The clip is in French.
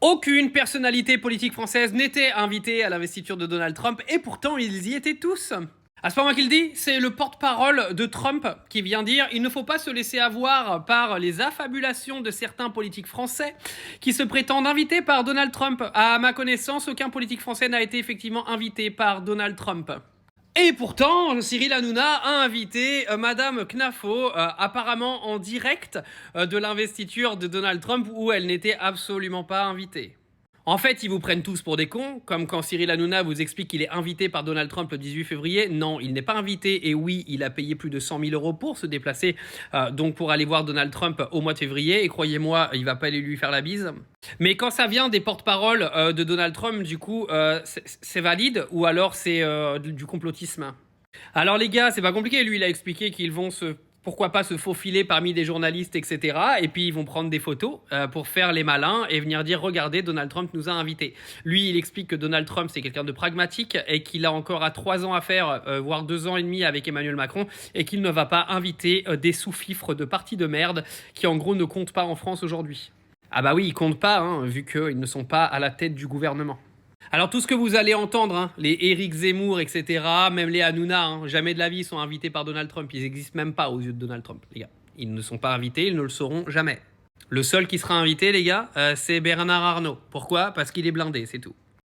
Aucune personnalité politique française n'était invitée à l'investiture de Donald Trump et pourtant ils y étaient tous. Ah, c'est pas moi qui le dis, c'est le porte-parole de Trump qui vient dire « Il ne faut pas se laisser avoir par les affabulations de certains politiques français qui se prétendent invités par Donald Trump. À ma connaissance, aucun politique français n'a été effectivement invité par Donald Trump. » Et pourtant, Cyril Hanouna a invité Madame Knafo, apparemment en direct de l'investiture de Donald Trump où elle n'était absolument pas invitée. En fait, ils vous prennent tous pour des cons, comme quand Cyril Hanouna vous explique qu'il est invité par Donald Trump le 18 février. Non, il n'est pas invité, et oui, il a payé plus de 100 000 € pour se déplacer, donc pour aller voir Donald Trump au mois de février, et croyez-moi, il va pas aller lui faire la bise. Mais quand ça vient des porte-paroles de Donald Trump, du coup, c'est valide, ou alors c'est du complotisme? Alors les gars, c'est pas compliqué, lui il a expliqué qu'ils vont pourquoi pas se faufiler parmi des journalistes, etc. Et puis ils vont prendre des photos pour faire les malins et venir dire « Regardez, Donald Trump nous a invités ». Lui, il explique que Donald Trump, c'est quelqu'un de pragmatique et qu'il a encore à 3 ans à faire, voire 2 ans et demi avec Emmanuel Macron, et qu'il ne va pas inviter des sous-fifres de partis de merde qui, en gros, ne comptent pas en France aujourd'hui. Ah bah oui, ils comptent pas, hein, vu qu'ils ne sont pas à la tête du gouvernement. Alors tout ce que vous allez entendre, hein, les Éric Zemmour, etc., même les Hanouna, hein, jamais de la vie sont invités par Donald Trump. Ils n'existent même pas aux yeux de Donald Trump, les gars. Ils ne sont pas invités, ils ne le seront jamais. Le seul qui sera invité, les gars, c'est Bernard Arnault. Pourquoi? Parce qu'il est blindé, c'est tout.